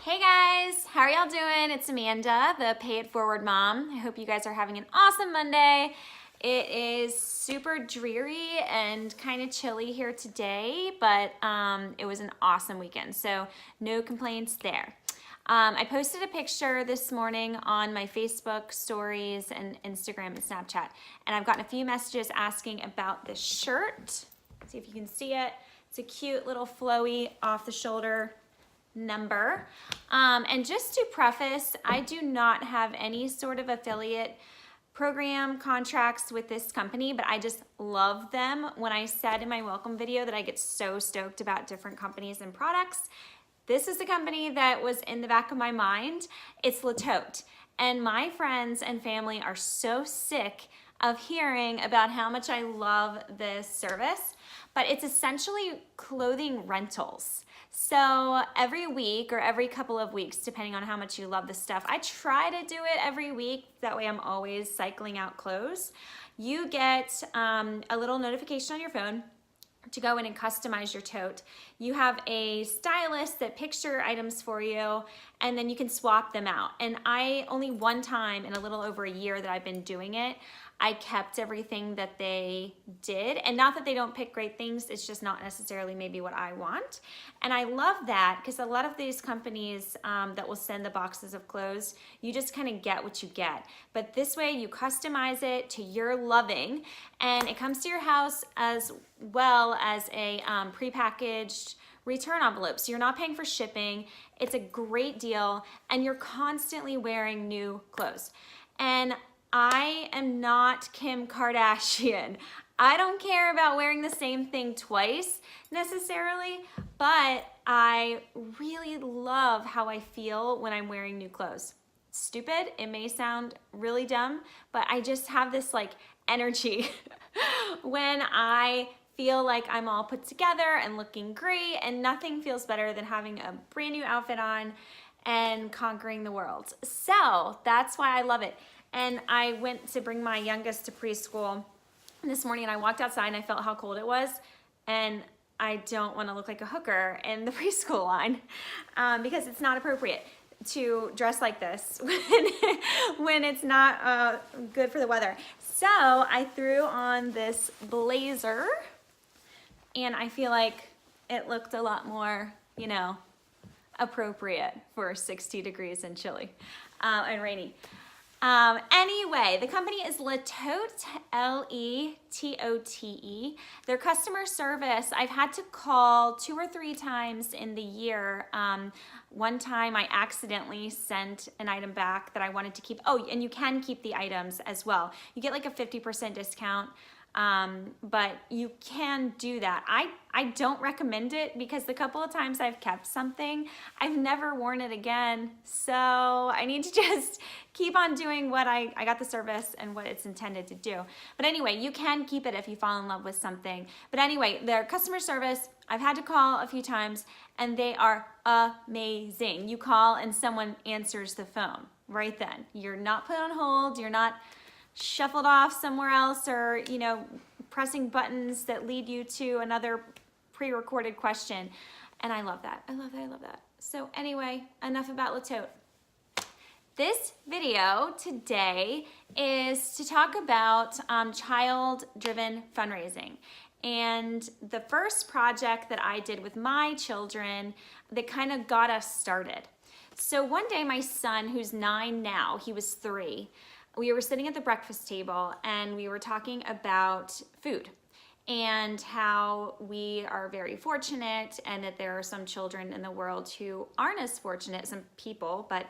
Hey guys, how are y'all doing? It's Amanda, the Pay It Forward mom. I hope you guys are having an awesome Monday. It is super dreary and kind of chilly here today, but it was an awesome weekend, so no complaints there. I posted a picture this morning on my Facebook stories and Instagram and Snapchat, and I've gotten a few messages asking about this shirt. See if you can see it. It's a cute little flowy off the shoulder number. And just to preface, I do not have any sort of affiliate program contracts with this company, but I just love them. When I said in my welcome video that I get so stoked about different companies and products, this is the company that was in the back of my mind. It's Litotes. And my friends and family are so sick of hearing about how much I love this service, but it's essentially clothing rentals. So every week or every couple of weeks, depending on how much you love the stuff, I try to do it every week. That way I'm always cycling out clothes. You get a little notification on your phone to go in and customize your tote. You have a stylist that picks your items for you, and then you can swap them out. And I only one time in a little over a year that I've been doing it, I kept everything that they did. And not that they don't pick great things, it's just not necessarily maybe what I want. And I love that because a lot of these companies that will send the boxes of clothes, you just kind of get what you get. But this way you customize it to your loving, and it comes to your house as well as a prepackaged return envelope. So you're not paying for shipping. It's a great deal, and you're constantly wearing new clothes. And I am not Kim Kardashian. I don't care about wearing the same thing twice necessarily, but I really love how I feel when I'm wearing new clothes. Stupid, it may sound really dumb, but I just have this like energy when I feel like I'm all put together and looking great, and nothing feels better than having a brand new outfit on and conquering the world. So that's why I love it. And I went to bring my youngest to preschool this morning, and I walked outside and I felt how cold it was. And I don't want to look like a hooker in the preschool line because it's not appropriate to dress like this when it's not good for the weather. So I threw on this blazer, and I feel like it looked a lot more, you know, appropriate for 60 degrees and chilly and rainy. Anyway, the company is Litotes, L-E-T-O-T-E. Their customer service, I've had to call 2 or 3 times in the year. One time I accidentally sent an item back that I wanted to keep. Oh, and you can keep the items as well. You get like a 50% discount. But you can do that. I don't recommend it because the couple of times I've kept something, I've never worn it again. So I need to just keep on doing what I got the service and what it's intended to do. But anyway, you can keep it if you fall in love with something. But anyway, their customer service, I've had to call a few times, and they are amazing. You call and someone answers the phone right then. You're not put on hold. You're not shuffled off somewhere else, or you know, pressing buttons that lead you to another pre-recorded question. And I love that. I love that. I love that. So anyway, enough about Litotes. This video today is to talk about child-driven fundraising. And the first project that I did with my children that kind of got us started. So one day my son, who's 9 now, he was 3, we were sitting at the breakfast table and we were talking about food and how we are very fortunate, and that there are some children in the world who aren't as fortunate, some people, but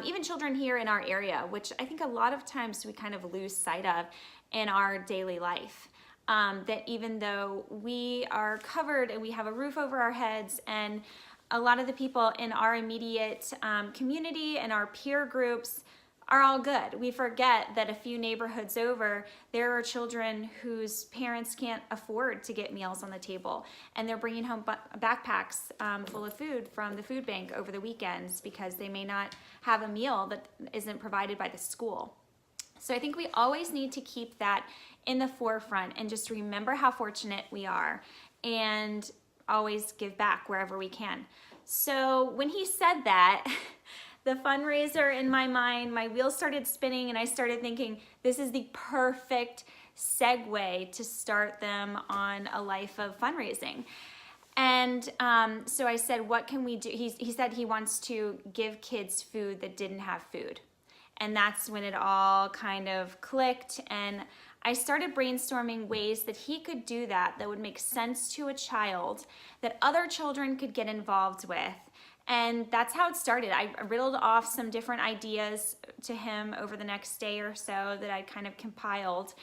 even children here in our area, which I think a lot of times we kind of lose sight of in our daily life. That even though we are covered and we have a roof over our heads, and a lot of the people in our immediate community and our peer groups are all good, we forget that a few neighborhoods over, there are children whose parents can't afford to get meals on the table, and they're bringing home backpacks full of food from the food bank over the weekends because they may not have a meal that isn't provided by the school. So I think we always need to keep that in the forefront and just remember how fortunate we are, and always give back wherever we can. So when he said that, the fundraiser in my mind, my wheels started spinning, and I started thinking, this is the perfect segue to start them on a life of fundraising. And so I said, what can we do? He said he wants to give kids food that didn't have food. And that's when it all kind of clicked. And I started brainstorming ways that he could do that would make sense to a child, that other children could get involved with. And that's how it started. I riddled off some different ideas to him over the next day or so that I kind of compiled.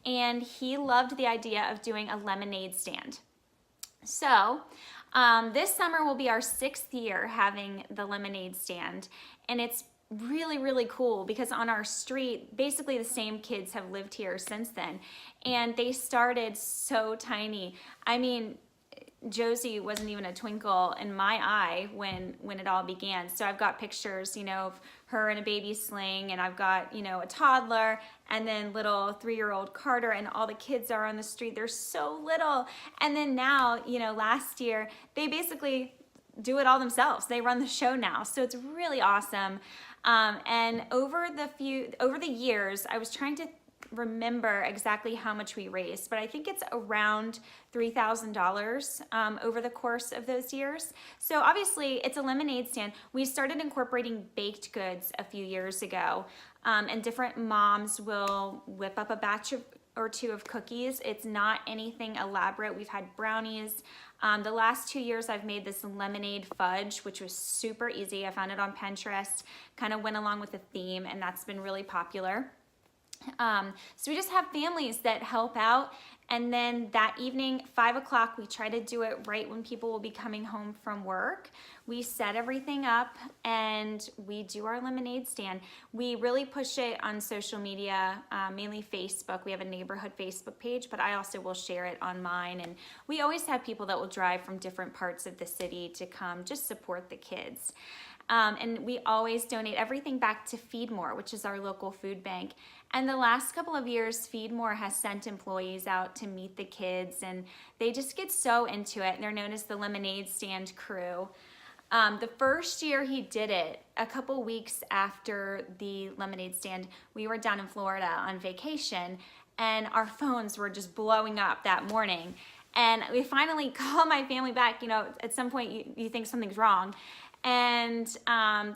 And he loved the idea of doing a lemonade stand. So this summer will be our 6th year having the lemonade stand. And it's really, really cool because on our street, basically the same kids have lived here since then. And they started so tiny. I mean, Josie wasn't even a twinkle in my eye when it all began. So I've got pictures, you know, of her in a baby sling, and I've got, you know, a toddler, and then little 3-year-old Carter, and all the kids are on the street. They're so little. And then now, you know, last year, they basically do it all themselves. They run the show now. So it's really awesome. And over the years, I was trying to remember exactly how much we raised, but I think it's around $3,000 over the course of those years. So obviously it's a lemonade stand. We started incorporating baked goods a few years ago, and different moms will whip up a batch or two of cookies. It's not anything elaborate. We've had brownies. The last 2 years I've made this lemonade fudge, which was super easy. I found it on Pinterest, kind of went along with the theme, and that's been really popular. So we just have families that help out, and then that evening, 5 o'clock, we try to do it right when people will be coming home from work. We set everything up and we do our lemonade stand. We really push it on social media, mainly Facebook. We have a neighborhood Facebook page, but I also will share it on mine. And we always have people that will drive from different parts of the city to come just support the kids. And we always donate everything back to Feed More, which is our local food bank. And the last couple of years, Feed More has sent employees out to meet the kids, and they just get so into it. And they're known as the Lemonade Stand Crew. The first year he did it, a couple weeks after the lemonade stand, we were down in Florida on vacation, and our phones were just blowing up that morning. And we finally called my family back. You know, at some point you think something's wrong. And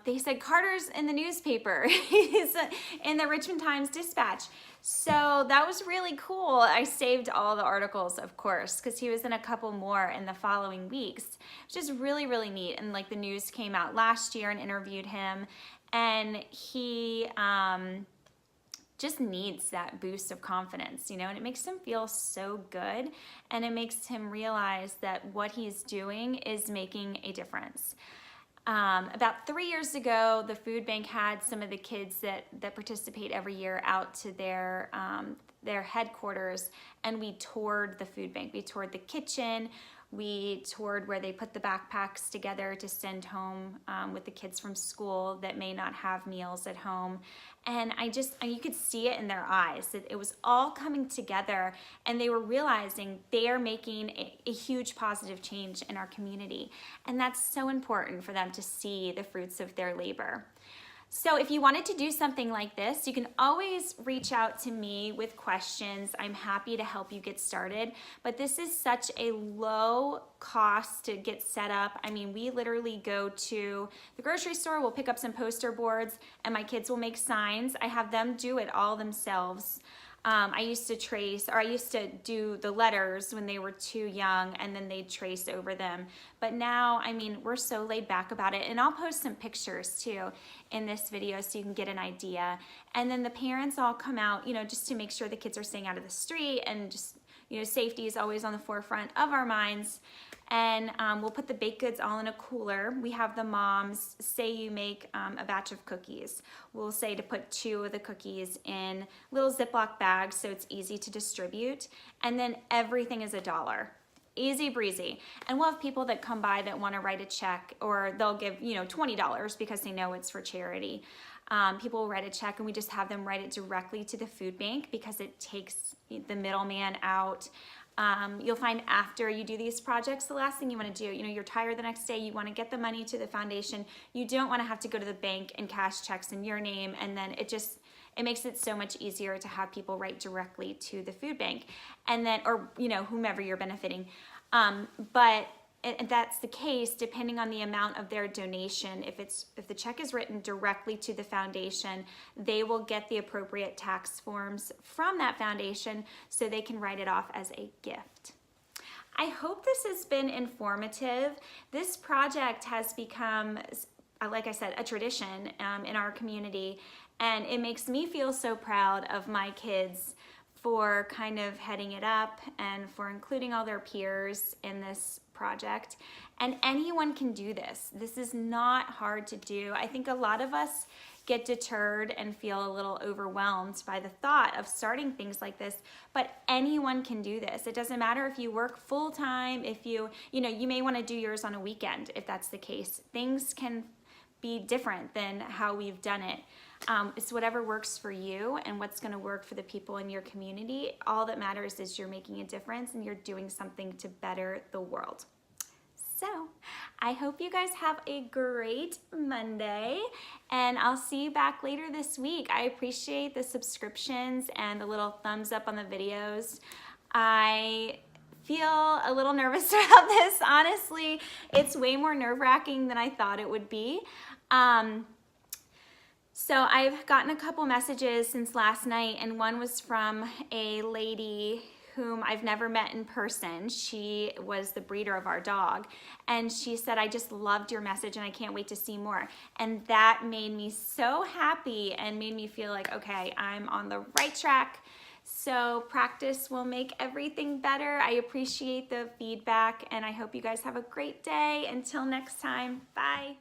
they said, Carter's in the newspaper. He's in the Richmond Times-Dispatch. So that was really cool. I saved all the articles, of course, because he was in a couple more in the following weeks, which is really, really neat. And like the news came out last year and interviewed him, and he just needs that boost of confidence, you know, and it makes him feel so good, and it makes him realize that what he's doing is making a difference. About 3 years ago, the food bank had some of the kids that participate every year out to their headquarters, and we toured the food bank. We toured the kitchen. We toured where they put the backpacks together to send home with the kids from school that may not have meals at home. And you could see it in their eyes that it was all coming together, and they were realizing they are making a huge positive change in our community. And that's so important for them to see the fruits of their labor. So if you wanted to do something like this, you can always reach out to me with questions. I'm happy to help you get started, but this is such a low cost to get set up. I mean, we literally go to the grocery store, we'll pick up some poster boards, and my kids will make signs. I have them do it all themselves. I used to do the letters when they were too young, and then they'd trace over them. But now, I mean, we're so laid back about it. And I'll post some pictures too in this video so you can get an idea. And then the parents all come out, you know, just to make sure the kids are staying out of the street, and just, you know, safety is always on the forefront of our minds. And we'll put the baked goods all in a cooler. We have the moms, say you make a batch of cookies. We'll say to put 2 of the cookies in little Ziploc bags so it's easy to distribute. And then everything is $1. Easy breezy. And we'll have people that come by that want to write a check, or they'll give, you know, $20 because they know it's for charity. People will write a check, and we just have them write it directly to the food bank because it takes the middleman out. You'll find after you do these projects, the last thing you want to do, you're tired the next day, you want to get the money to the foundation. You don't want to have to go to the bank and cash checks in your name, and then it makes it so much easier to have people write directly to the food bank, and then, or whomever you're benefiting. But if that's the case, depending on the amount of their donation, if the check is written directly to the foundation, they will get the appropriate tax forms from that foundation so they can write it off as a gift. I hope this has been informative. This project has become, like I said, a tradition in our community, and it makes me feel so proud of my kids for kind of heading it up and for including all their peers in this project. And anyone can do this. This is not hard to do. I think a lot of us get deterred and feel a little overwhelmed by the thought of starting things like this, but anyone can do this. It doesn't matter if you work full time, if you may want to do yours on a weekend, if that's the case. Things can be different than how we've done it. It's whatever works for you and what's going to work for the people in your community. All that matters is you're making a difference and you're doing something to better the world. So I hope you guys have a great Monday, and I'll see you back later this week. I appreciate the subscriptions and the little thumbs up on the videos. I feel a little nervous about this, honestly. It's way more nerve-wracking than I thought it would be. So I've gotten a couple messages since last night, and one was from a lady whom I've never met in person. She was the breeder of our dog, and she said, "I just loved your message and I can't wait to see more." And that made me so happy and made me feel like, okay, I'm on the right track. So practice will make everything better. I appreciate the feedback, and I hope you guys have a great day. Until next time, bye.